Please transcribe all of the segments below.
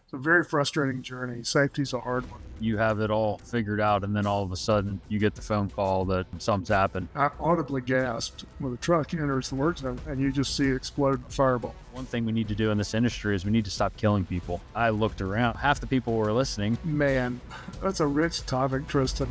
It's a very frustrating journey. Safety's a hard one. You have it all figured out, and then all of a sudden you get the phone call that something's happened. I audibly gasped when the truck enters the work zone and you just see it explode in fireball. One thing we need to do in this industry is we need to stop killing people. I looked around. Half the people were listening. Man, that's a rich topic, Tristan.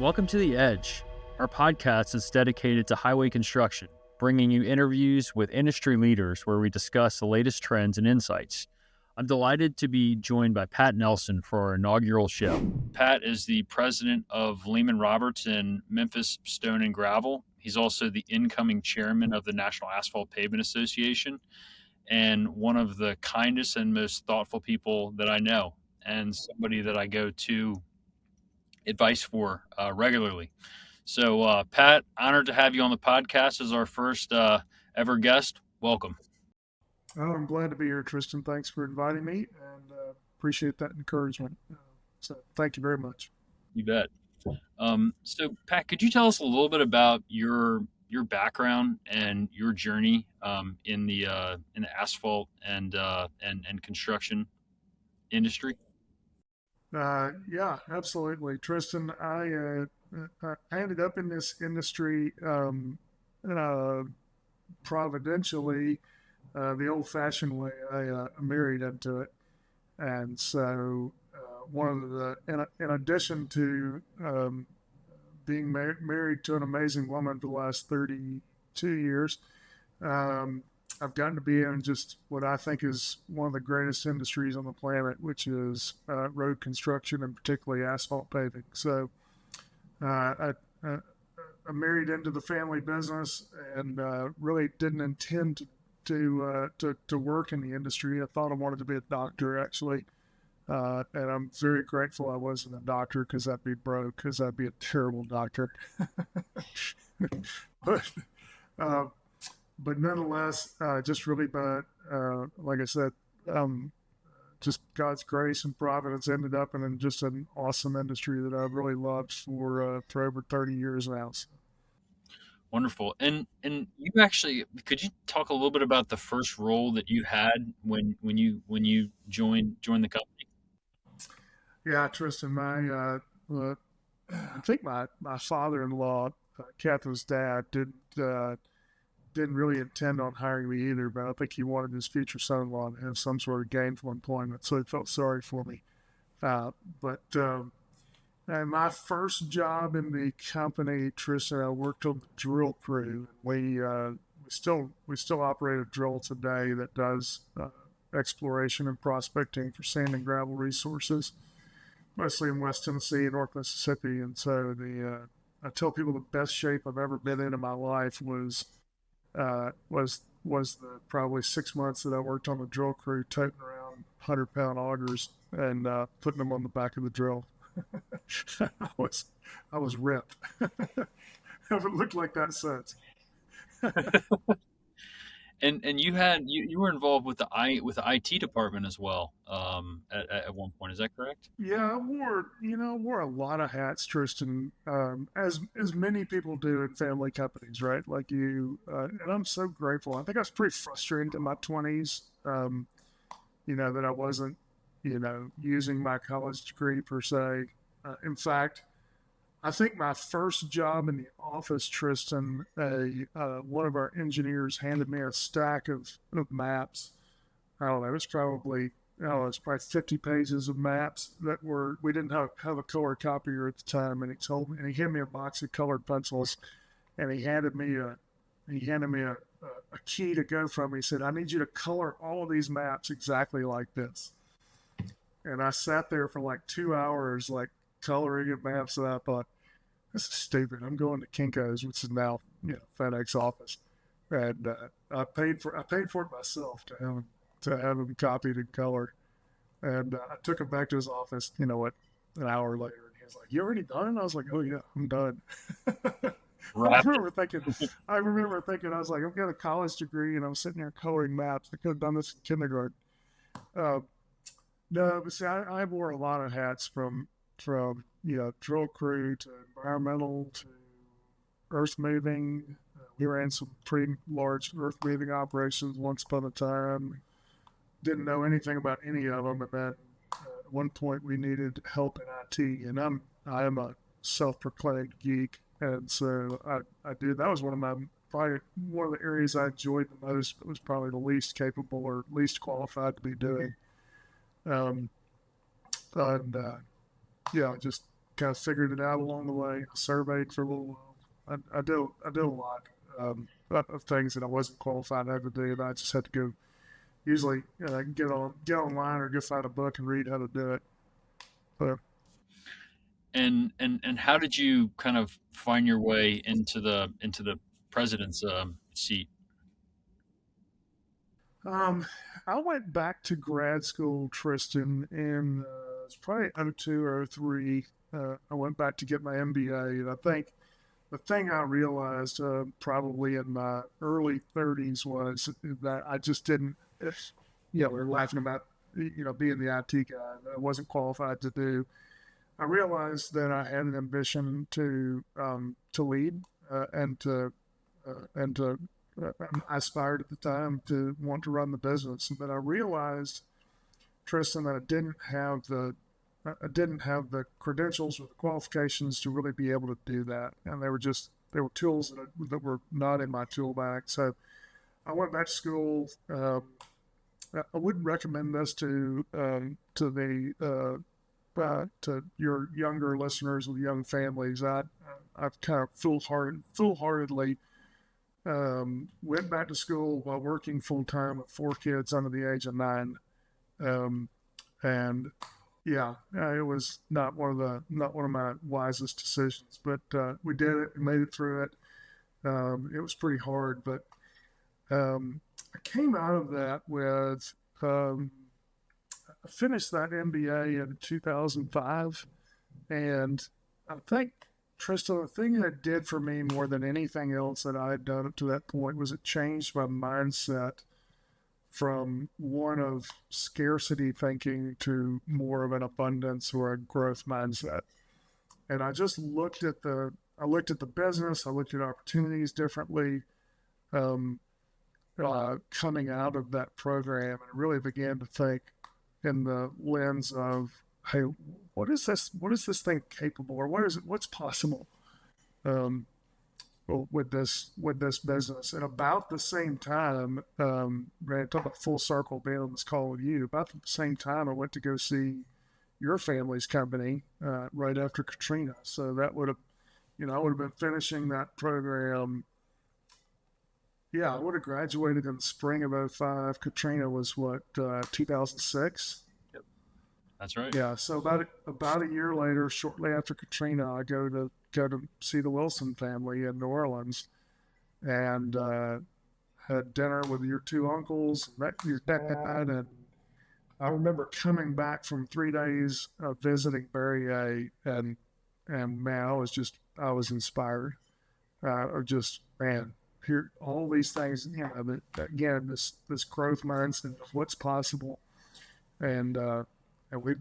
Welcome to The Edge. Our podcast is dedicated to highway construction, bringing you interviews with industry leaders where we discuss the latest trends and insights. I'm delighted to be joined by Pat Nelson for our inaugural show. Pat is the president of Lehman in Memphis Stone and Gravel. He's also the incoming chairman of the National Asphalt Pavement Association and one of the kindest and most thoughtful people that I know, and somebody that I go to advice for regularly. So, Pat, honored to have you on the podcast as our first ever guest. Welcome. Oh, I'm glad to be here, Tristan. Thanks for inviting me, and appreciate that encouragement. So thank you very much. You bet. So, Pat, could you tell us a little bit about your background and your journey in the asphalt and construction industry? Yeah, absolutely, Tristan. I ended up in this industry providentially, the old-fashioned way. I married into it, and so one of the in addition to being married to an amazing woman for the last 32 years, I've gotten to be in just what I think is one of the greatest industries on the planet, which is road construction and particularly asphalt paving. So I married into the family business and really didn't intend to work in the industry. I thought I wanted to be a doctor, actually. And I'm very grateful I wasn't a doctor because I'd be broke, because I'd be a terrible doctor. But nonetheless, just really, like I said, just God's grace and providence ended up in just an awesome industry that I've really loved for over 30 years now. So. Wonderful. And you actually, could you talk a little bit about the first role that you had when you joined the company? Yeah, Tristan, I think my father-in-law, Catherine's dad, didn't really intend on hiring me either, but I think he wanted his future son-in-law to have some sort of gainful employment, so he felt sorry for me. And my first job in the company, Tristan, I worked on the drill crew. We still operate a drill today that does exploration and prospecting for sand and gravel resources, mostly in West Tennessee and North Mississippi. And so I tell people the best shape I've ever been in my life was the probably 6 months that I worked on the drill crew, toting around 100-pound augers and putting them on the back of the drill. I was ripped. I haven't looked like that since. And you were involved with the IT department as well at one point. Is that correct? Yeah, I wore a lot of hats, Tristan, as many people do in family companies, right? Like you, and I'm so grateful. I think I was pretty frustrated in my 20s, that I wasn't, using my college degree per se. In fact, I think my first job in the office, Tristan, one of our engineers handed me a stack of maps. I don't know, it's probably 50 pages of maps we didn't have a color copier at the time, and he handed me a box of colored pencils, and he handed me a key to go from. He said, "I need you to color all of these maps exactly like this." And I sat there for like 2 hours, like coloring at maps, and I thought, this is stupid. I'm going to Kinko's, which is now FedEx office, and I paid for it myself to have him copied and colored. And I took him back to his office. An hour later, and he was like, "You already done?" And I was like, "Oh yeah, I'm done." I remember thinking, I was like, I've got a college degree and I'm sitting there coloring maps. I could have done this in kindergarten. No, but see, I wore a lot of hats from drill crew to environmental to earth moving. We ran some pretty large earth moving operations once upon a time. Didn't know anything about any of them, and then at one point we needed help in IT, and I am a self-proclaimed geek, and so I did. That was probably one of the areas I enjoyed the most, but was probably the least capable or least qualified to be doing. Um, and yeah, just kind of figured it out along the way. Surveyed for a little while. I did a lot of things that I wasn't qualified to do, and I just had to go. Usually, get online or go find a book and read how to do it. But And how did you kind of find your way into the president's seat? um, I went back to grad school, Tristan, in it's probably '02 or '03. I went back to get my MBA, and I think the thing I realized probably in my early 30s was that I just didn't. We were laughing about being the IT guy that I wasn't qualified to do. I realized that I had an ambition to lead and to I aspired at the time to want to run the business, but I realized, Tristan, that I didn't have the credentials or the qualifications to really be able to do that, and they were tools that were not in my tool bag. So I went back to school. I wouldn't recommend this to your younger listeners with young families. I've kind of foolhardily went back to school while working full time with 4 kids under the age of 9, um, and yeah, it was not one of my wisest decisions. But we did it, we made it through it. It was pretty hard, but I came out of that with I finished that MBA in 2005, and I think, Tristan, the thing that it did for me more than anything else that I had done up to that point was it changed my mindset from one of scarcity thinking to more of an abundance or a growth mindset. And I looked at the business, I looked at opportunities differently. Um, Coming out of that program, and really began to think in the lens of, hey, what is this thing capable, or what's possible um, with this business. And about the same time, Brad, talk about full circle being on this call with you. About the same time, I went to go see your family's company right after Katrina. So that would have, I would have been finishing that program. Yeah, I would have graduated in the spring of '05. Katrina was what, 2006? Yep, that's right. Yeah, so about a year later, shortly after Katrina, I go to see the Wilson family in New Orleans, and had dinner with your 2 uncles, met your dad, and I remember coming back from 3 days of visiting Barrier, and man, I was inspired, or just man, here all these things, that, again, this growth mindset of what's possible, and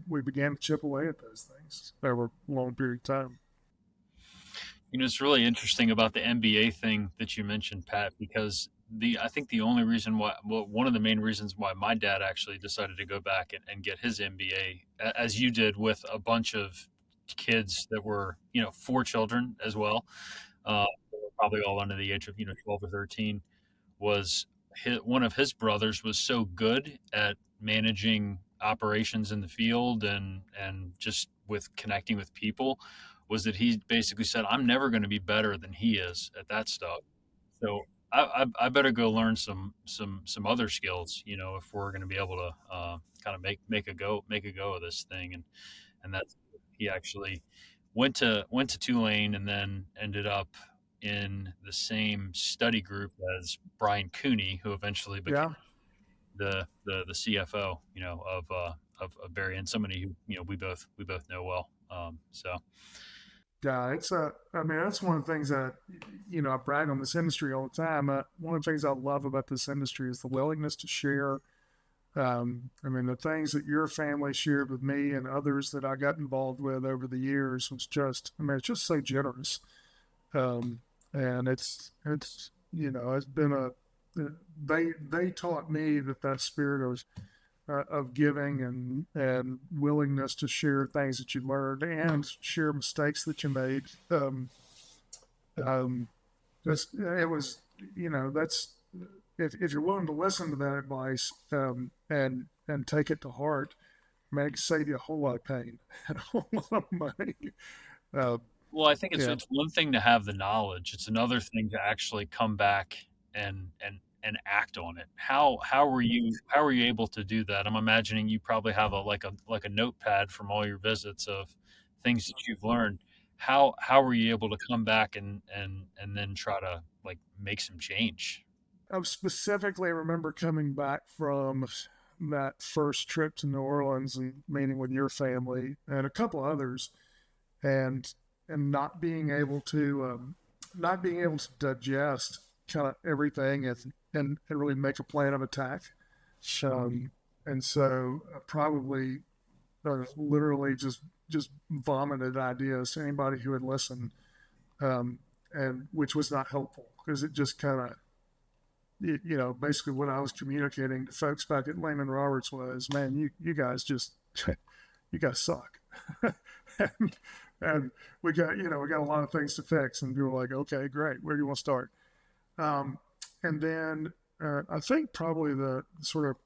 we began to chip away at those things over a long period of time. It's really interesting about the MBA thing that you mentioned, Pat, because I think the only reason why, well, one of the main reasons why my dad actually decided to go back and get his MBA, as you did, with a bunch of kids that were, 4 children as well, probably all under the age of 12 or 13, was one of his brothers was so good at managing operations in the field and just with connecting with people, was that he basically said, I'm never going to be better than he is at that stuff. So I better go learn some other skills, if we're going to be able to kind of make a go of this thing. And that's, he actually went to Tulane and then ended up in the same study group as Brian Cooney, who eventually became Yeah, the CFO, of Barry, and somebody who we both know well. So yeah, I mean, that's one of the things that, I brag on this industry all the time. One of the things I love about this industry is the willingness to share. I mean, the things that your family shared with me and others that I got involved with over the years was just, I mean, it's just so generous. And it's been they taught me that spirit of giving and willingness to share things that you learned and share mistakes that you made. Um, it was, that's if you're willing to listen to that advice and take it to heart, man, it can save you a whole lot of pain and a whole lot of money. Uh, Well, I think yeah, it's one thing to have the knowledge. It's another thing to actually come back and act on it. How were you able to do that? I'm imagining you probably have a notepad from all your visits of things that you've learned. How were you able to come back and then try to like make some change? I specifically remember coming back from that first trip to New Orleans and meeting with your family and a couple others, and not being able to digest kind of everything and really make a plan of attack. And so I probably literally just vomited ideas to anybody who would listen, and which was not helpful because it just kind of, basically what I was communicating to folks back at Lehman Roberts was, man, you guys just you guys suck. and, and we got a lot of things to fix, and we were like, okay, great, where do you want to start? And then I think probably the sort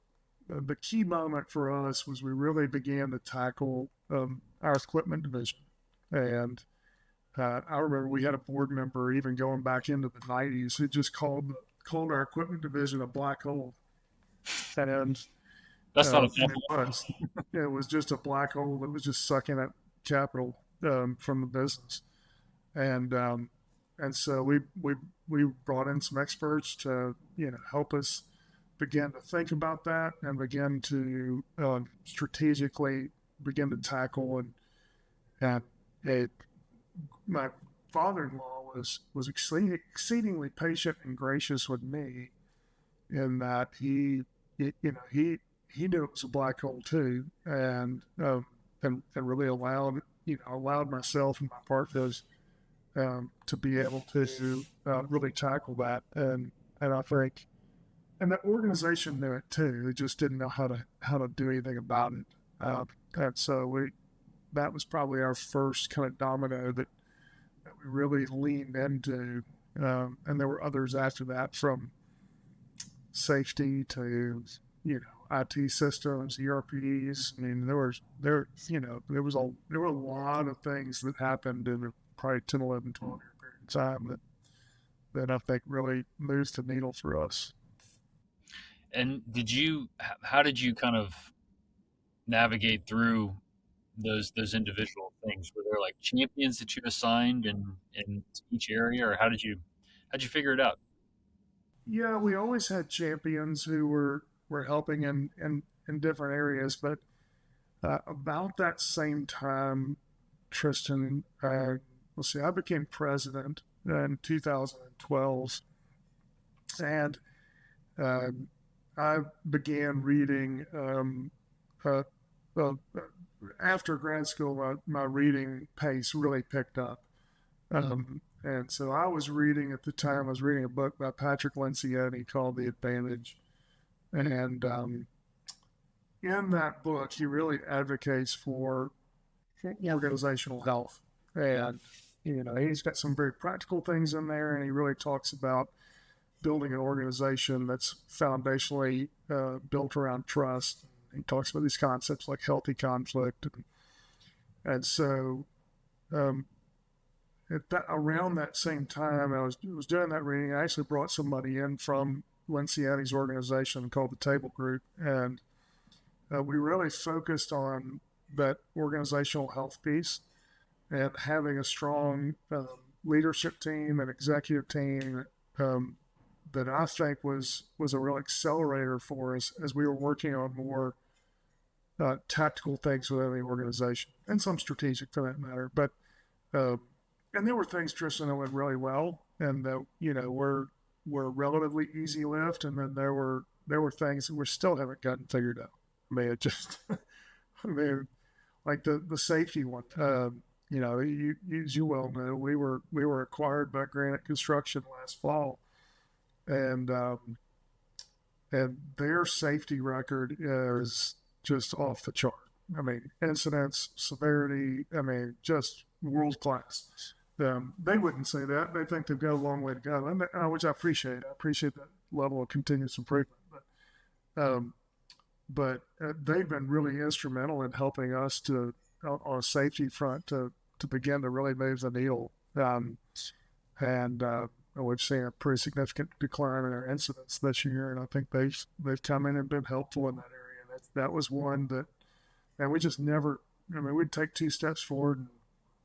of the key moment for us was we really began to tackle our equipment division. And I remember we had a board member even going back into the 90s who just called our equipment division a black hole. And That's not a and it was just a black hole that was just sucking up capital from the business. And so we brought in some experts to help us begin to think about that and begin to strategically begin to tackle and it, my father-in-law was exceedingly patient and gracious with me in that he knew it was a black hole too, and really allowed myself and my partners to be able to really tackle that, and I think, and the organization knew it too. They just didn't know how to do anything about it, and so that was probably our first kind of domino that we really leaned into, and there were others after that, from safety to IT systems, ERPs. I mean, there were a lot of things that happened in probably 10, 11, 12 year period of time that I think really moved the needle for us. And how did you kind of navigate through those individual things? Were there like champions that you assigned in each area, or how'd you figure it out? Yeah, we always had champions who were helping in different areas, but about that same time, Tristan, let's see, I became president in 2012, and uh, I began reading. Uh, uh, After grad school, my reading pace really picked up. And so I was reading at the time, I was reading a book by Patrick Lencioni called The Advantage. And in that book, he really advocates for organizational health. And, he's got some very practical things in there, and he really talks about building an organization that's foundationally built around trust. He talks about these concepts like healthy conflict. And so around that same time, I was doing that reading. I actually brought somebody in from Lencioni's organization called the Table Group, and we really focused on that organizational health piece and having a strong leadership team and executive team that I think was a real accelerator for us as we were working on more tactical things within the organization and some strategic for that matter. But and there were things, Tristan, that went really well and that were relatively easy lift, and then there were things that we still haven't gotten figured out. I mean, it just, I mean, like the safety one. As you well know, we were acquired by Granite Construction last fall, and their safety record is just off the chart. I mean, incidents, severity, I mean, just world class. They wouldn't say that. They think they've got a long way to go, which I appreciate. I appreciate that level of continuous improvement. Um, but they've been really instrumental in helping us to, on a safety front, to begin to really move the needle. And we've seen a pretty significant decline in our incidents this year, and I think they've come in and been helpful in that area. And that was one that, and we just never. I mean, we'd take 2 steps forward and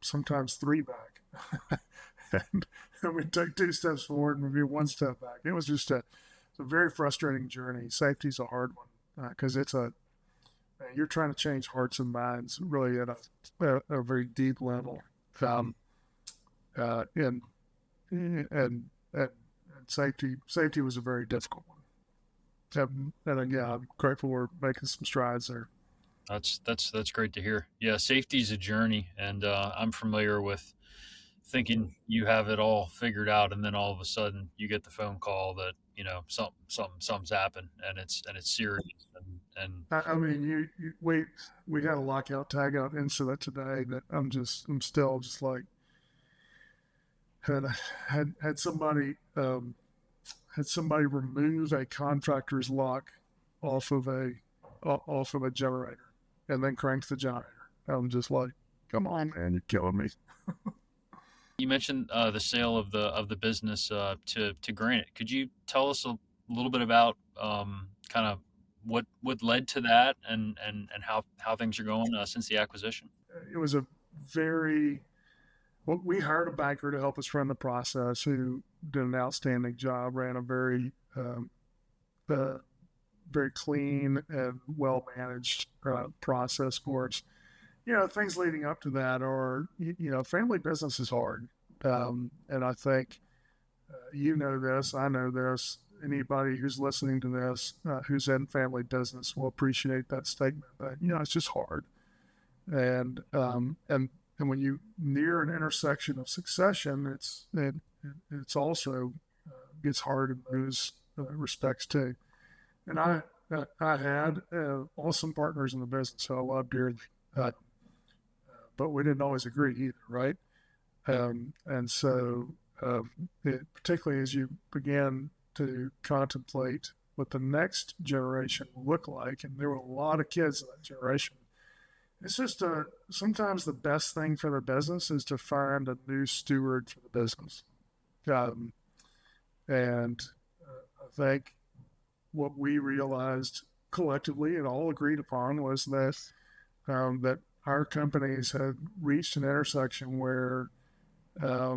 sometimes 3 back, and we'd take 2 steps forward and we'd be 1 step back. It was just it's a very frustrating journey. Safety's a hard one because you're trying to change hearts and minds really at a very deep level. Um, and and and safety was a very difficult one. And again, I'm grateful we're making some strides there. That's great to hear. Yeah, safety is a journey, and I'm familiar with thinking you have it all figured out, and then all of a sudden you get the phone call that something's happened, and it's serious. And I mean, we had a lockout tagout incident today that I'm still just like had had somebody remove a contractor's lock off of a generator and then cranks the generator. I'm just like, come on, man, you're killing me. you mentioned the sale of the business to Granite. Could you tell us a little bit about kind of what led to that and how things are going since the acquisition? It was a very well, we hired a banker to help us run the process who did an outstanding job, ran a uh, very clean and well managed process for us. Things leading up to that are, family business is hard. And I think you know this, I know this. Anybody who's listening to this who's in family business will appreciate that statement. But, it's just hard. And when you near an intersection of succession, it's also gets hard in those respects too. And I had awesome partners in the business who I loved dearly, but we didn't always agree either, right? And so, particularly as you begin to contemplate what the next generation will look like, and there were a lot of kids in that generation. It's just sometimes the best thing for the business is to find a new steward for the business. Um, and I think what we realized collectively and all agreed upon was that our companies had reached an intersection where a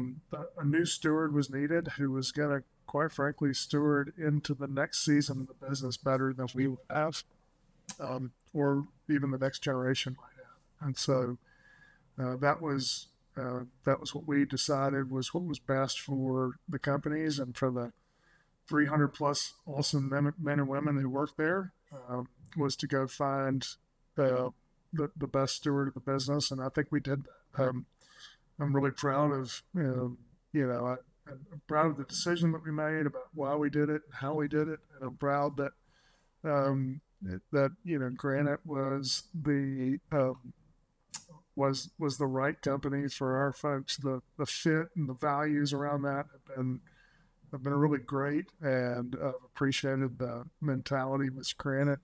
new steward was needed who was going to, quite frankly, steward into the next season of the business better than we would have, or even the next generation might have. And so that was what we decided was what was best for the companies and for the 300 plus awesome men and women who work there, was to go find the best steward of the business, and I think we did that. I'm really proud of I'm proud of the decision that we made about why we did it and how we did it, and I'm proud that Granite was the right company for our folks. The fit and the values around that have been really great, and I've appreciated the mentality which Granite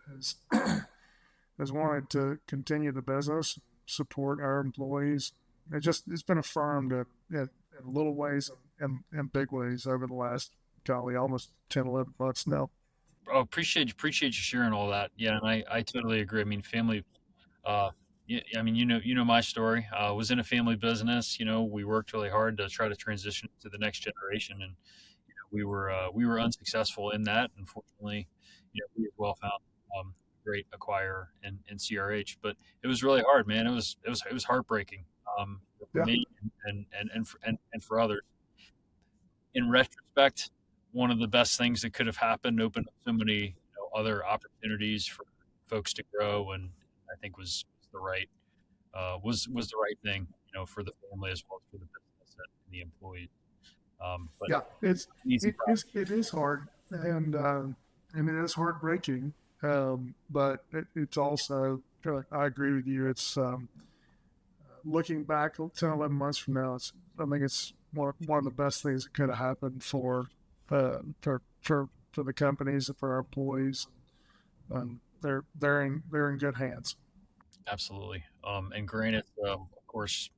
has wanted to continue the business, support our employees. It's been affirmed in little ways and big ways over the last, golly, almost 10, 11 months now. Oh, appreciate you sharing all that. Yeah, and I totally agree. I mean, family. Yeah, I mean, you know my story. I was in a family business. We worked really hard to try to transition to the next generation, and we were unsuccessful in that. Unfortunately, we as well found a great acquirer in CRH, but it was really hard, man. It was heartbreaking for Yeah. me and for others. In retrospect, one of the best things that could have happened opened up so many other opportunities for folks to grow, and I think was the right thing for the family as well as for the business and the employees. But Yeah, easy process. it is hard, and it is heartbreaking. But it's also, I agree with you. It's looking back 10, 11 months from now. I think it's one of the best things that could have happened for the companies and for our employees. They're in good hands. Absolutely. And granted, of course,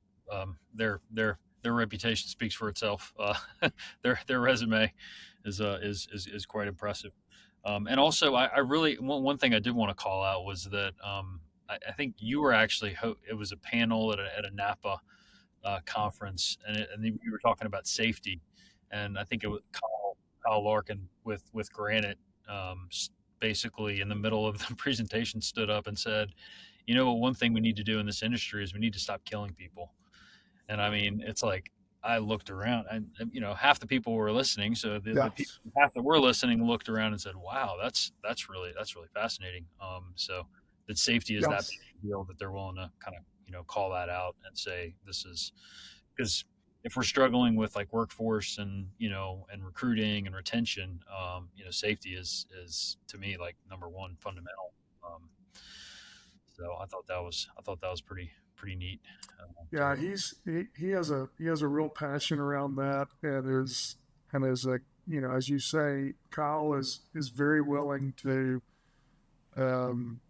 their reputation speaks for itself. Their resume is quite impressive. And also, I really one thing I did want to call out was that I think you were actually it was a panel at a Napa conference, and you were talking about safety, and I think it was Kyle Larkin with Granite, basically in the middle of the presentation stood up and said, you know, one thing we need to do in this industry is we need to stop killing people. And I mean, it's like I looked around, and half the people were listening, so the people Yes, half that were listening looked around and said, "Wow, that's really fascinating." So that safety is that big yes, a deal that they're willing to kind of call that out and say this is because if we're struggling with like workforce and and recruiting and retention, safety is to me like number one fundamental. Um, so I thought that was pretty neat. yeah. He has a real passion around that, and is a as you say, Kyle is very willing to um,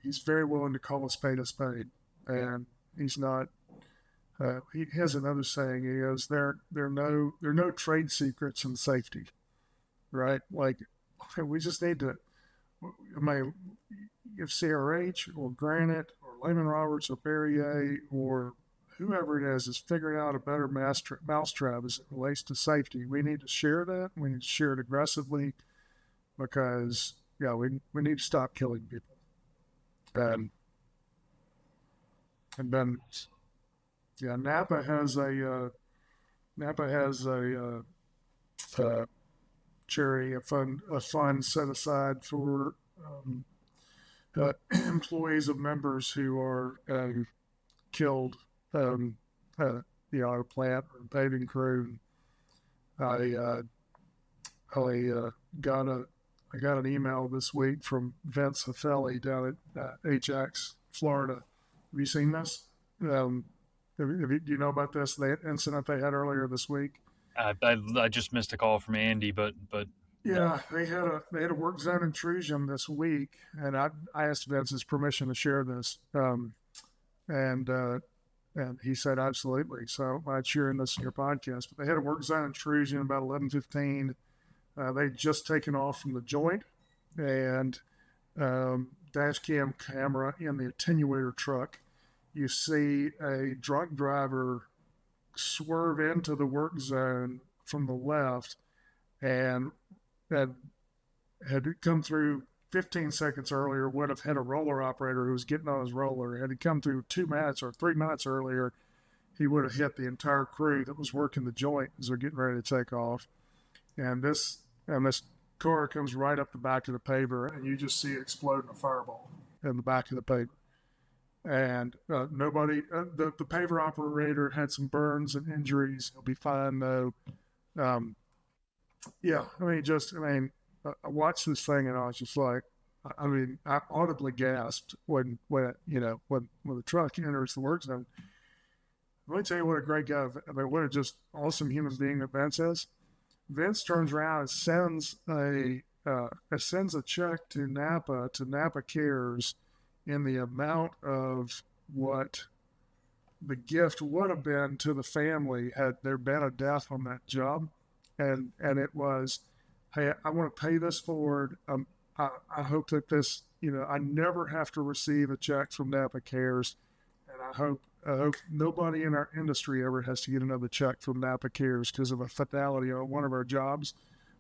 he's very willing to call a spade a spade, and he's not. He has another saying. He goes, there are no trade secrets in safety, right? Like we just need to. I mean, if CRH or Granite or Lehman Roberts or Perrier or whoever it is figuring out a better mousetrap as it relates to safety, we need to share that. We need to share it aggressively because yeah, we need to stop killing people. And and then yeah, Napa has a charity a fund set aside for employees of members who are killed um, the auto plant or paving crew. I I got a I got an email this week from Vince Hafeli down at HX, Florida. Have you seen this? Um, do you know about this? The incident they had earlier this week. I just missed a call from Andy, but no. Yeah, they had a work zone intrusion this week, and I asked Vince's permission to share this, and and he said absolutely. So I'd sharing this in your podcast. But they had a work zone intrusion about 11:15. They'd just taken off from the joint, and dash cam camera in the attenuator truck. You see a drunk driver swerve into the work zone from the left, and had come through 15 seconds earlier, would have had a roller operator who was getting on his roller. Had he come through 2 minutes or 3 minutes earlier, he would have hit the entire crew that was working the joint as they're getting ready to take off. And this car comes right up the back of the paver, and you just see it explode in a fireball in the back of the paver. And the paver operator had some burns and injuries. He'll be fine though. Um, yeah, I mean, I watched this thing and I was just like, I audibly gasped when the truck enters the work zone. Let me tell you what a great guy, I mean, what a just awesome human being that Vince is. Vince turns around and sends a check to Napa Cares in the amount of what the gift would have been to the family had there been a death on that job. And it was, hey, I want to pay this forward. I hope that I never have to receive a check from Napa Cares, and I hope nobody in our industry ever has to get another check from Napa Cares because of a fatality on one of our jobs.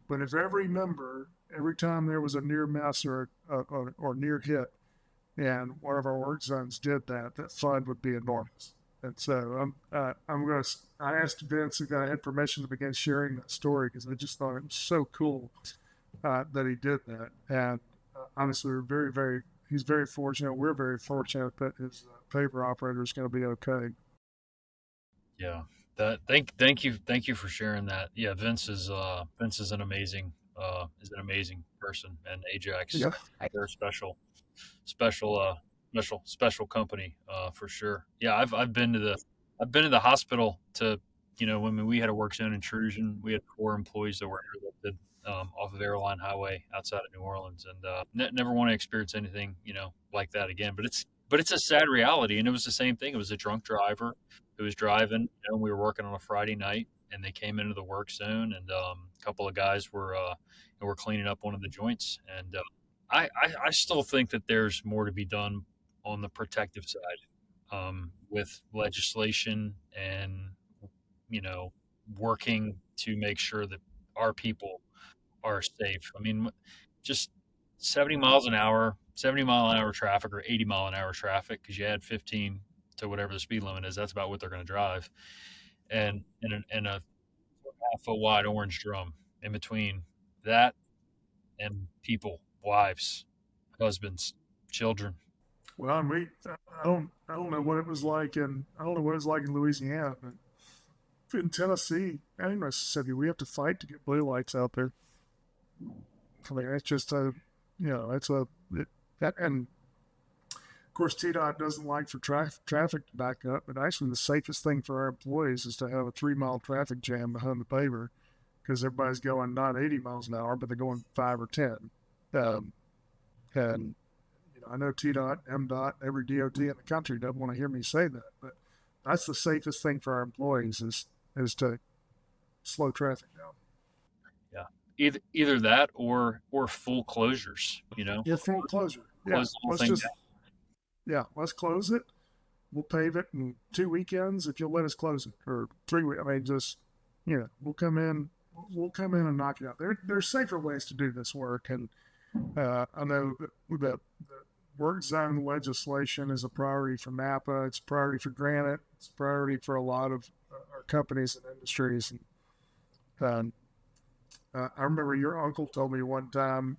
But if every member, every time there was a near miss or near hit, and one of our work zones did that, that fund would be enormous. And so I asked Vince if I had permission to begin sharing that story because I just thought it was so cool that he did that. And honestly, he's very fortunate. We're very fortunate that his paper operator is going to be okay. Yeah. Thank you for sharing that. Yeah, Vince is an amazing person, and Ajax, Yeah. they're a special special company, for sure. Yeah, I've been to the hospital to, when we had a work zone intrusion. We had 4 employees that were airlifted, off of Airline Highway outside of New Orleans, and never want to experience anything, like that again. But it's a sad reality, and it was the same thing. It was a drunk driver who was driving. We were working on a Friday night, and they came into the work zone, and a couple of guys were cleaning up one of the joints, and I still think that there's more to be done on the protective side, with legislation and, you know, working to make sure that our people are safe. I mean, just 70 mile an hour traffic, or 80 mile an hour traffic, because you add 15 to whatever the speed limit is. That's about what they're going to drive. And a half-foot wide orange drum in between that and people, wives, husbands, children. Well, and I don't know what it was like I don't know what it was like in Louisiana, but in Tennessee and in Mississippi, we have to fight to get blue lights out there. I mean, it's just it's and of course, TDOT doesn't like for traffic to back up, but actually the safest thing for our employees is to have a 3 mile traffic jam behind the paver, because everybody's going not 80 miles an hour, but they're going 5 or 10. Um, and I know TDOT, MDOT, every DOT in the country doesn't want to hear me say that, but that's the safest thing for our employees is to slow traffic down. Yeah, either that or full closures. Yeah, full closure. Yeah, Close the whole thing down. let's close it. We'll pave it in 2 weekends if you'll let us close it, or 3 weeks. I mean, just we'll come in. We'll come in and knock it out. There's safer ways to do this work, and I know that the work zone legislation is a priority for Napa. It's a priority for Granite. It's a priority for a lot of our companies and industries. And I remember your uncle told me one time,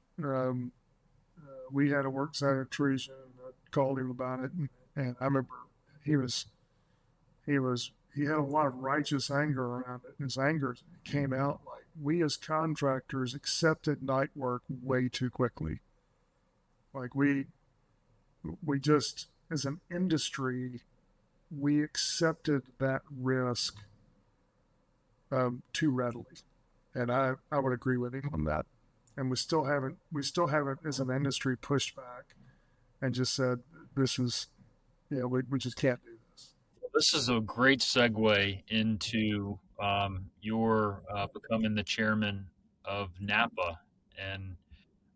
we had a work zone intrusion. And I called him about it, and I remember he was he had a lot of righteous anger around it. And his anger came out like, we as contractors accepted night work way too quickly. Like we just, as an industry, we accepted that risk too readily. And I would agree with him on that. And we still haven't as an industry pushed back and just said, this is, we just can't do this. This is a great segue into, your becoming the chairman of Napa, and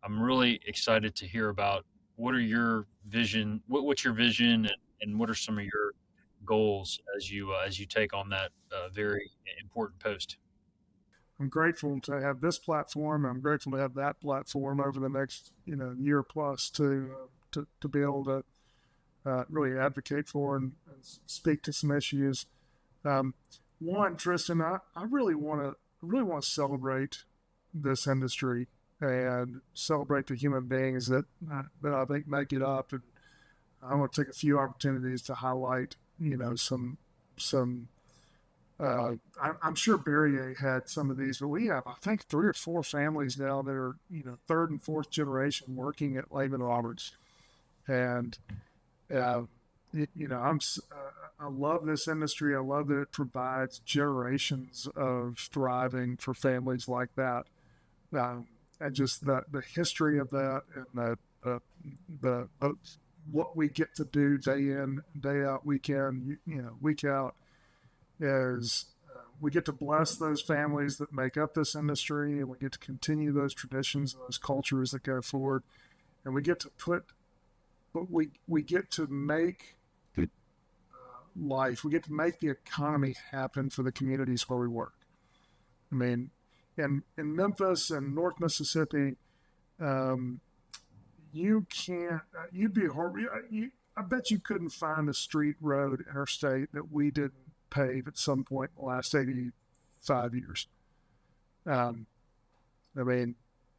I'm really excited to hear about what are your vision, what's your vision, and what are some of your goals as you take on that very important post. I'm grateful to have this platform. I'm grateful to have that platform over the next, year plus to be able to really advocate for and speak to some issues. One, Tristan, I really want to celebrate this industry and celebrate the human beings that I think make it up. And I want to take a few opportunities to highlight, some. I'm sure Berryer had some of these, but we have, I think, 3 or 4 families now that are, third and fourth generation working at Lehman Roberts, and I love this industry. I love that it provides generations of thriving for families like that, and just the history of that, and the what we get to do day in, day out, week in, week out, is we get to bless those families that make up this industry, and we get to continue those traditions and those cultures that go forward, and we get to we get to make life, we get to make the economy happen for the communities where we work. I mean, in Memphis and North Mississippi, you can't, you'd be hard, I bet you couldn't find a street, road, interstate that we didn't pave at some point in the last 85 years. I mean,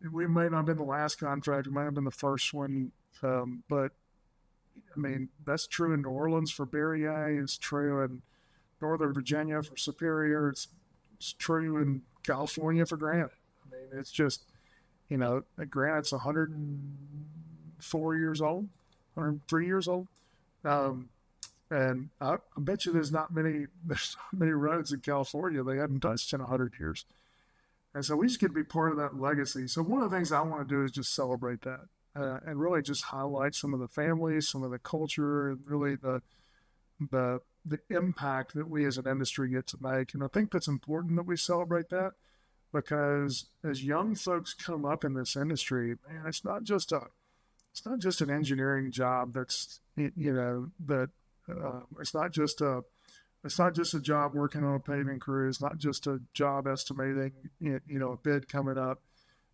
we may not have been the last contract, we might have been the first one, but I mean, that's true in New Orleans for Berryer. It's true in Northern Virginia for Superior. It's true in California for Granite. I mean, it's just, Granite's 104 years old, 103 years old. And I bet you there's not many roads in California they haven't touched in 100 years. And so we just get to be part of that legacy. So one of the things I want to do is just celebrate that and really just highlight some of the families, some of the culture, and really the impact that we as an industry get to make. And I think that's important that we celebrate that, because as young folks come up in this industry, man, it's not just an engineering job that's, it's not just a job working on a paving crew. It's not just a job estimating, a bid coming up.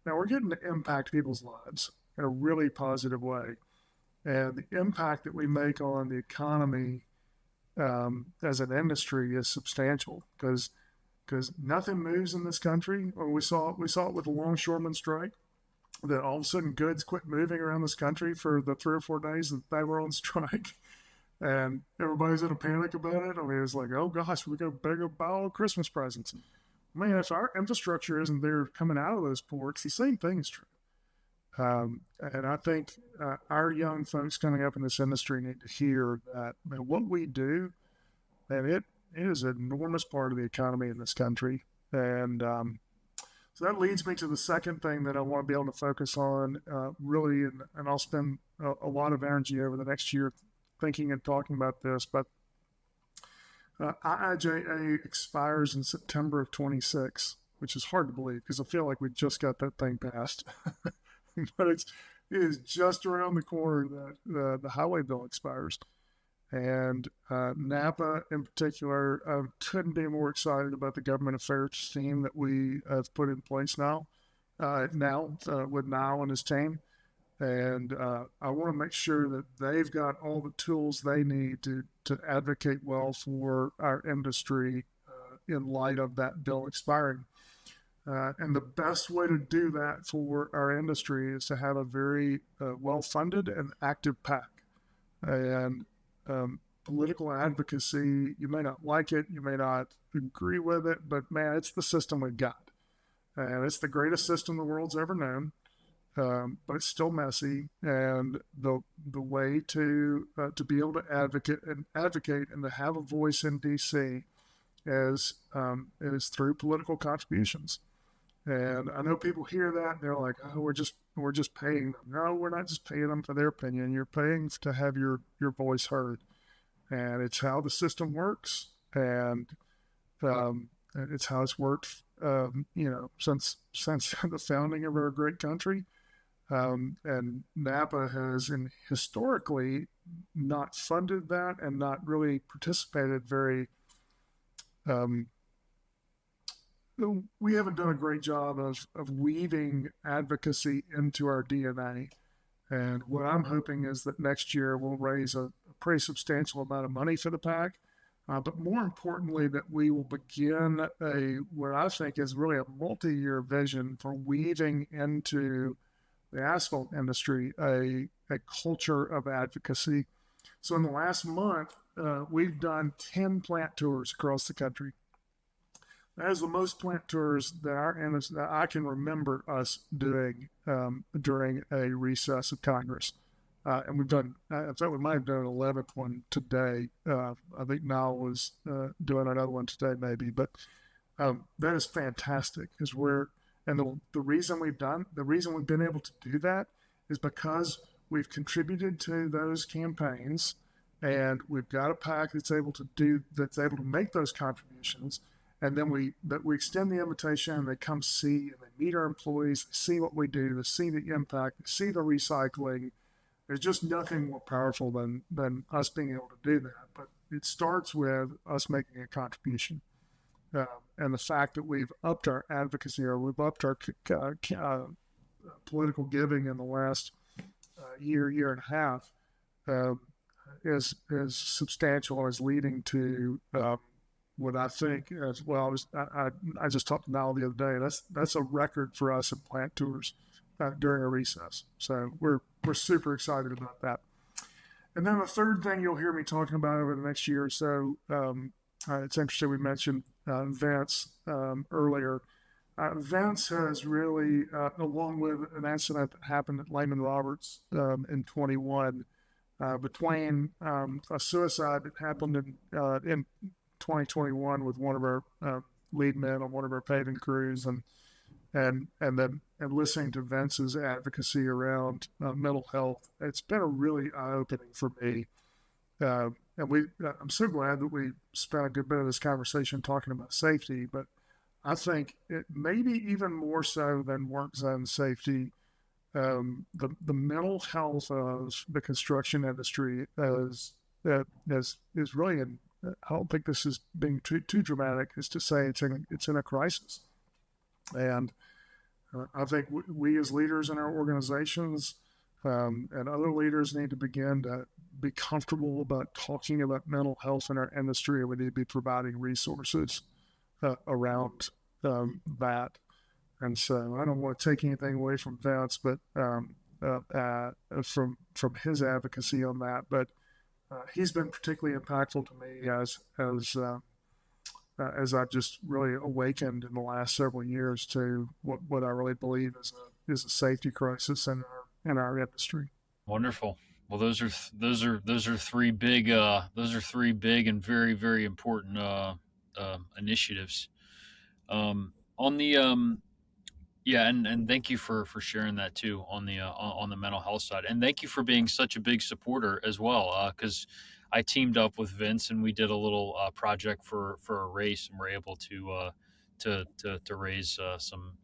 Now we're getting to impact people's lives in a really positive way. And the impact that we make on the economy as an industry is substantial, because nothing moves in this country. We saw it with the longshoreman strike, that all of a sudden goods quit moving around this country for the 3 or 4 days that they were on strike. And everybody's in a panic about it. I mean, it's like, oh gosh, we got to buy all Christmas presents. Man, if our infrastructure isn't there coming out of those ports, the same thing is true. And I think our young folks coming up in this industry need to hear that, man, what we do, and it is an enormous part of the economy in this country. And so that leads me to the second thing that I want to be able to focus on, really, and I'll spend a lot of energy over the next year thinking and talking about this. But IIJA expires in September of 26, which is hard to believe because I feel like we just got that thing passed. But it is just around the corner that the highway bill expires. And Napa in particular, couldn't be more excited about the government affairs team that we have put in place now with Niall and his team. And I want to make sure that they've got all the tools they need to advocate well for our industry in light of that bill expiring. And the best way to do that for our industry is to have a very well-funded and active PAC. And political advocacy, you may not like it, you may not agree with it, but man, it's the system we've got. And it's the greatest system the world's ever known. But it's still messy, and the way to be able to advocate and to have a voice in D.C. is through political contributions. And I know people hear that and they're like, "Oh, we're just paying them." No, we're not just paying them for their opinion. You're paying to have your voice heard, and it's how the system works, and it's how it's worked, since the founding of our great country. And Napa has historically not funded that and not really participated very. We haven't done a great job of weaving advocacy into our DNA. And what I'm hoping is that next year we'll raise a pretty substantial amount of money for the PAC, but more importantly, that we will begin what I think is really a multi-year vision for weaving into the asphalt industry a culture of advocacy. So in the last month, we've done 10 plant tours across the country. That is the most plant tours that I can remember us doing during a recess of Congress. And we've done, in fact, we might have done an 11th one today. I think Niall was doing another one today maybe, but that is fantastic. And the reason we've been able to do that is because we've contributed to those campaigns, and we've got a PAC that's able to make those contributions. And then we extend the invitation, and they come see, and they meet our employees, they see what we do, they see the impact, they see the recycling. There's just nothing more powerful than us being able to do that. But it starts with us making a contribution. And the fact that we've upped our advocacy, or we've upped our political giving in the last year and a half is substantial, and is leading to what I think as well. I just talked to Niall the other day. That's a record for us in plant tours during a recess. So we're super excited about that. And then the third thing you'll hear me talking about over the next year or so It's interesting we mentioned Vince earlier. Vince has really, along with an incident that happened at Lehman Roberts in 21, between a suicide that happened in 2021 with one of our lead men on one of our paving crews, and listening to Vince's advocacy around mental health, it's been a really eye opening for me. I'm so glad that we spent a good bit of this conversation talking about safety, but I think it maybe even more so than work zone safety, the mental health of the construction industry is really in. I don't think this is being too dramatic. Is to say it's in a crisis, and I think we as leaders in our organizations and other leaders need to begin to be comfortable about talking about mental health in our industry. We need to be providing resources around that. And so I don't want to take anything away from Vince, but from his advocacy on that. But he's been particularly impactful to me as I've just really awakened in the last several years to what I really believe is a safety crisis in our industry. Wonderful. Well, those are three big and very very important initiatives. On the Yeah, and thank you for sharing that too on the mental health side, and thank you for being such a big supporter as well. Because I teamed up with Vince and we did a little project for a race, and we're able to raise some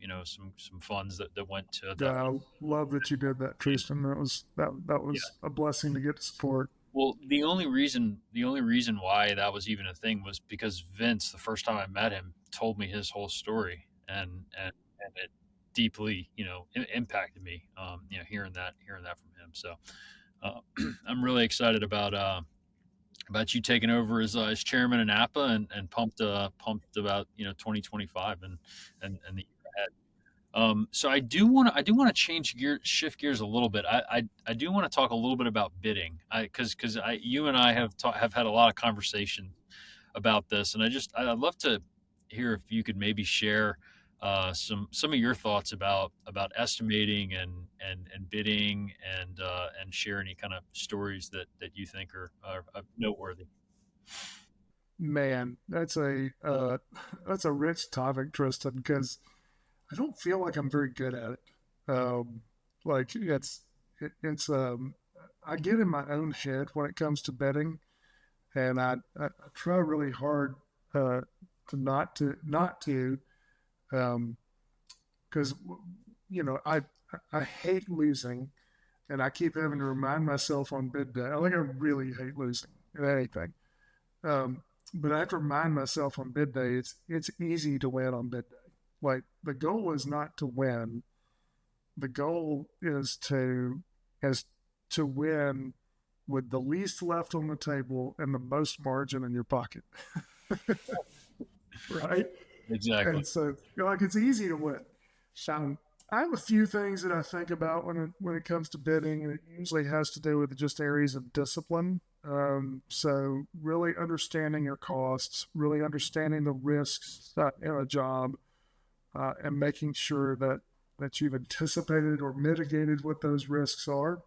funds that went to that. I love that you did that, Tristan. That Yeah. was a blessing to get to support. Well, the only reason why that was even a thing was because Vince, the first time I met him, told me his whole story, and it deeply, impacted me. Hearing that from him. So uh, I'm really excited about you taking over as chairman in APA, and pumped about 2025 and the year ahead. So I do want to shift gears a little bit. I do want to talk a little bit about bidding, because you and I have had a lot of conversation about this, and I'd love to hear if you could maybe share some of your thoughts about estimating and bidding, and share any kind of stories that you think are noteworthy. Man, that's a rich topic, Tristan, because I don't feel like I'm very good at it. Like it's I get in my own head when it comes to betting, and I try really hard to not to because I hate losing, and I keep having to remind myself on bid day. I think I really hate losing at anything. Um, but I have to remind myself on bid day, it's easy to win on bid day. Like the goal is not to win. The goal is to win with the least left on the table and the most margin in your pocket. Right? Exactly. And so like it's easy to win. So I have a few things that I think about when it comes to bidding, and it usually has to do with just areas of discipline. So really understanding your costs, really understanding the risks in a job, and making sure that you've anticipated or mitigated what those risks are.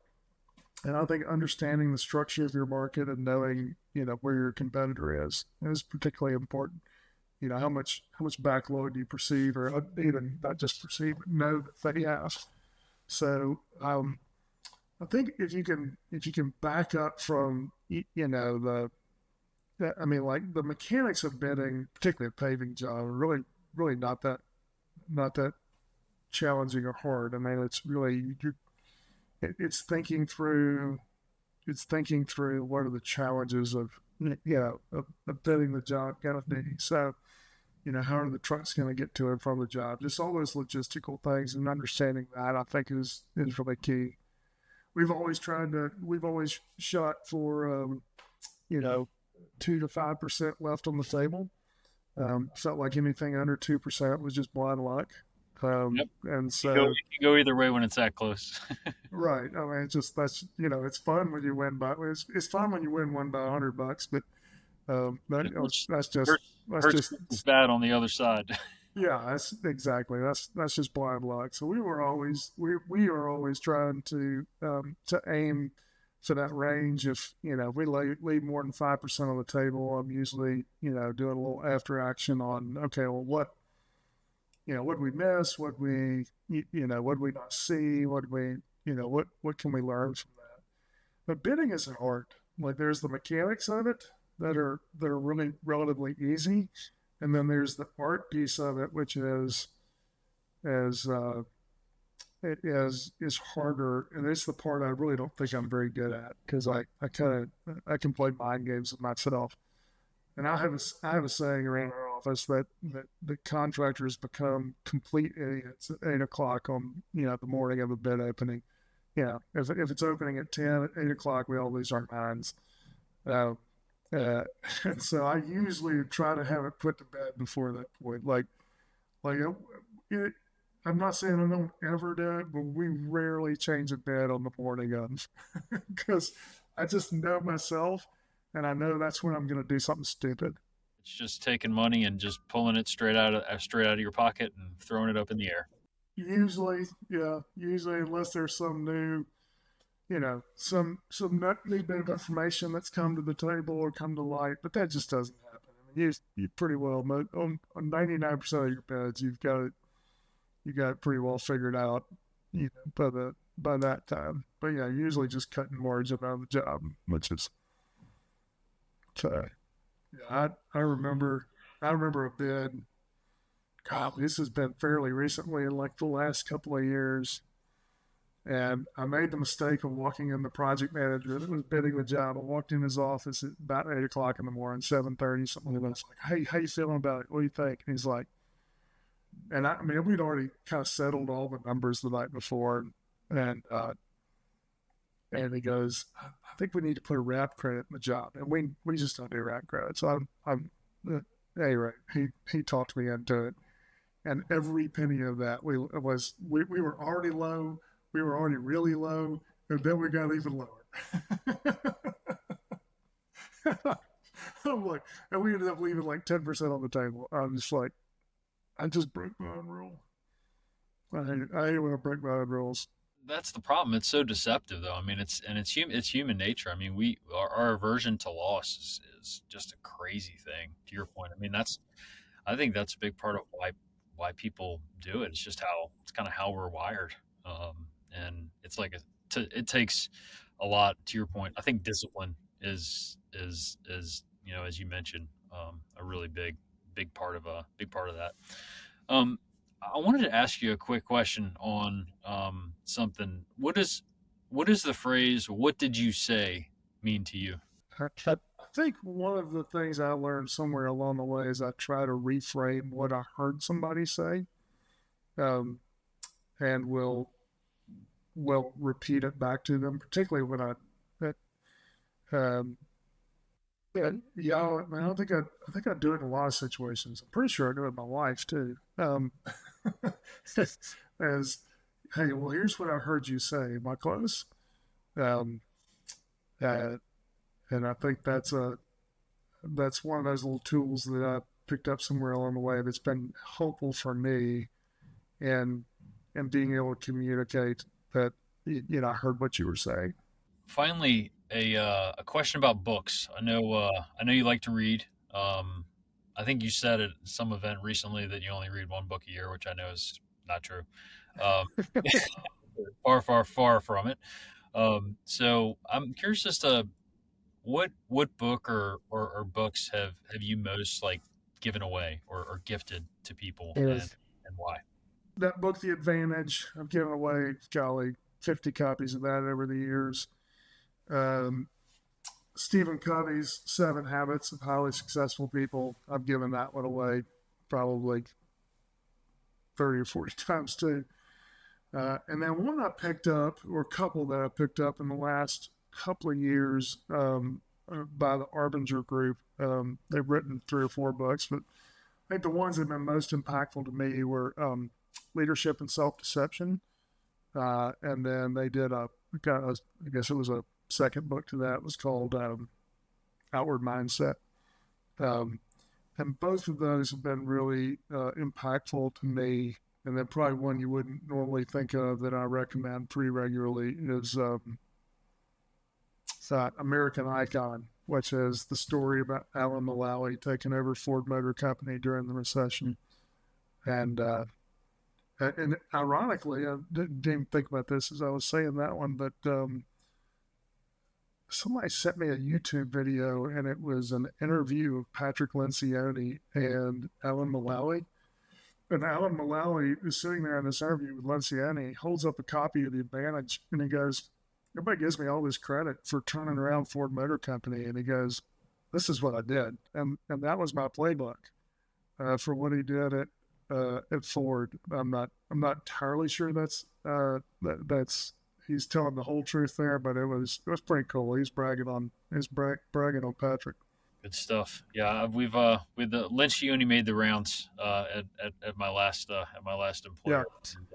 And I think understanding the structure of your market and knowing where your competitor is particularly important. How much backlog do you perceive, or even not just perceive, but know that they have. So I think if you can back up from I mean, like the mechanics of bidding, particularly a paving job, are really not that challenging or hard. I mean, it's really it's thinking through what are the challenges of bidding the job kind of thing. So how are the trucks going to get to and from the job? Just all those logistical things, and understanding that I think is really key. We've always shot for you know 2 to 5% left on the table. Felt like anything under 2% was just blind luck. Yep. And It so can go either way when it's that close. right, I mean, it's just it's fun when you win by it's fun when you win one by $100, but It That's just that's hurts just as bad on the other side. yeah, that's exactly that's just blind luck. So we are always trying to aim for that range. If we leave more than 5% on the table, I'm usually doing a little after action on okay, well what we miss, what we not see, what we what can we learn from that. But bidding is an art. Like there's the mechanics of it that are really relatively easy, and then there's the art piece of it, which is it is harder, and it's the part I really don't think I'm very good at because I can play mind games with myself. And I have a saying around our office that the contractors become complete idiots at 8 o'clock on the morning of a bid opening. If it's opening at 10 at 8 o'clock, we all lose our minds. Uh, and so I usually try to have it put to bed before that point. Like it, I'm not saying I don't ever do it, but we rarely change a bed on the morning of because I just know myself, and I know that's when I'm going to do something stupid. It's just taking money and just pulling it straight out of your pocket and throwing it up in the air. Usually, yeah, usually unless there's some new, some new bit of information that's come to the table or come to light, but that just doesn't happen. I mean, you pretty well on 99% of your beds, you got it pretty well figured out, by that time. But yeah, usually just cutting margin out of the job, which is yeah. I remember a bid. God, this has been fairly recently in like the last couple of years. And I made the mistake of walking in the project manager that was bidding the job. I walked in his office at about 8 o'clock in the morning, 7:30, something like that. I was like, "Hey, how you feeling about it? What do you think?" And he's like, and I mean, we'd already kind of settled all the numbers the night before, and and he goes, "I think we need to put a wrap credit in the job, and we just don't do wrap credit." So anyway, he talked me into it, and every penny of that we were already low, we were already really low, and then we got even lower. I'm like, and we ended up leaving like 10% on the table. I'm just like, I just broke my own rule. I hate when I break my own rules. That's the problem. It's so deceptive, though. I mean, it's human nature. I mean, our aversion to loss is just a crazy thing. To your point, I mean, I think that's a big part of why people do it. It's just it's kind of how we're wired, and it's like it takes a lot. To your point, I think discipline is as you mentioned, a really big part of that. Um, I wanted to ask you a quick question on something. What is the phrase "What did you say" mean to you? I think one of the things I learned somewhere along the way is I try to reframe what I heard somebody say, um, and will repeat it back to them, particularly when um, yeah, man, I think I do it in a lot of situations. I'm pretty sure I do it in my life too. As hey, well, here's what I heard you say. Am I close? Um, uh, and I think that's one of those little tools that I picked up somewhere along the way that's been helpful for me in being able to communicate that I heard what you were saying. Finally, a question about books. I know you like to read. Um, I think you said at some event recently that you only read one book a year, which I know is not true. Um, far from it. So I'm curious as to what book or books have you most like given away or gifted to people, and why? That book, The Advantage, I've given away, golly, 50 copies of that over the years. Um, Stephen Covey's Seven Habits of Highly Successful People, I've given that one away probably 30 or 40 times too. And then one I picked up, or a couple that I picked up in the last couple of years by the Arbinger Group. They've written 3 or 4 books, but I think the ones that have been most impactful to me were Leadership and Self-Deception. And then they did I guess it was a second book to that. It was called Outward Mindset. Um, and both of those have been really impactful to me. And then probably one you wouldn't normally think of that I recommend pretty regularly is that American Icon, which is the story about Alan Mulally taking over Ford Motor Company during the recession. And ironically, I didn't even think about this as I was saying that one, but somebody sent me a YouTube video, and it was an interview of Patrick Lencioni and Alan Mulally. And Alan Mulally is sitting there in this interview with Lencioni, holds up a copy of The Advantage, and he goes, "Everybody gives me all this credit for turning around Ford Motor Company." And he goes, "This is what I did. And that was my playbook for what he did at Ford." I'm not entirely sure that's he's telling the whole truth there, but it was pretty cool. He's bragging on Patrick. Good stuff. Yeah, we've with the Lencioni made the rounds at my last Yeah, employer. And,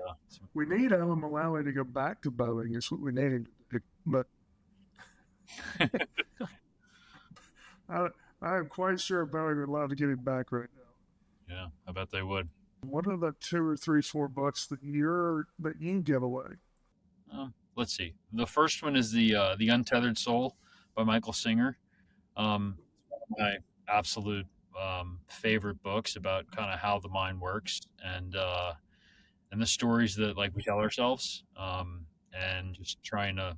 we need Alan Mulally to go back to Boeing. Is what we need him to do. But I'm quite sure Boeing would love to get him back right now. yeah, I bet they would. What are the 2 or 3, 4 books that you give away? Let's see. The first one is the Untethered Soul by Michael Singer. One of my absolute favorite books about kind of how the mind works and the stories that like we tell ourselves, and just trying to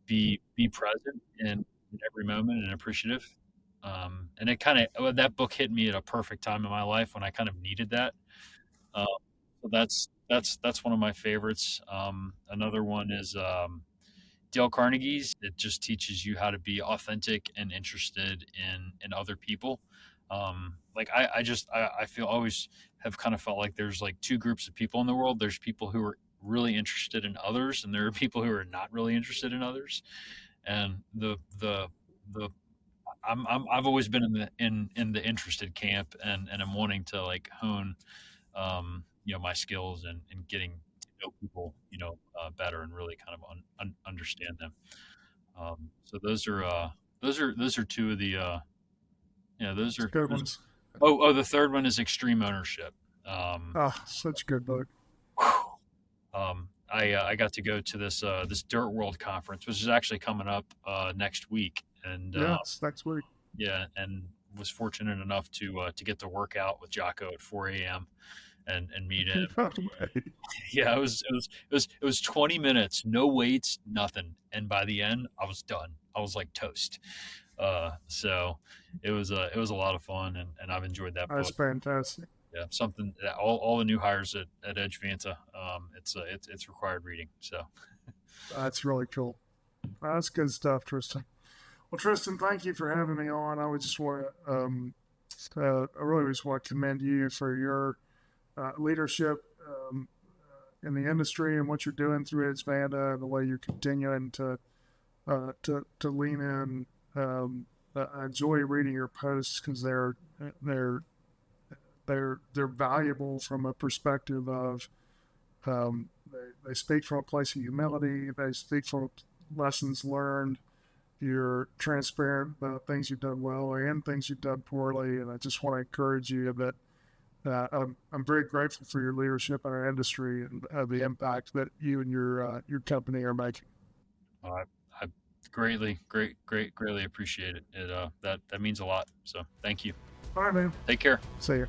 be present in every moment and appreciative. And it kind of that book hit me at a perfect time in my life when I kind of needed that. Uh, so that's one of my favorites. Another one is Dale Carnegie's. It just teaches you how to be authentic and interested in other people. Like I feel always have kind of felt like there's like two groups of people in the world. There's people who are really interested in others, and there are people who are not really interested in others. And the I've always been in the interested camp, and I'm wanting to like hone my skills and getting to know people better and really kind of understand them. So those are two of the those It's are good ones. the third one is Extreme Ownership. Um, Ah, such a good book. I got to go to this Dirt World conference, which is actually coming up next week, and Yeah, it's next week. yeah, and was fortunate enough to get to work out with Jocko at 4 a.m. and meet him. Yeah, it was 20 minutes, no weights, nothing, and by the end, I was done. I was like toast. So it was a lot of fun, and I've enjoyed that That's book. fantastic. Yeah, something that all the new hires at Edge Vanta, it's required reading. So That's really cool. That's good stuff, Tristan. Well, Tristan, thank you for having me on. I would just want to, I really just want to commend you for your leadership in the industry and what you're doing through Edge Vanta and the way you're continuing to lean in. I enjoy reading your posts because they're they're valuable from a perspective of they speak from a place of humility. They speak from lessons learned. You're transparent about things you've done well and things you've done poorly. And I just want to encourage you that I'm very grateful for your leadership in our industry and the impact that you and your company are making. I greatly appreciate it. That means a lot. So thank you. All right, man. Take care. See you.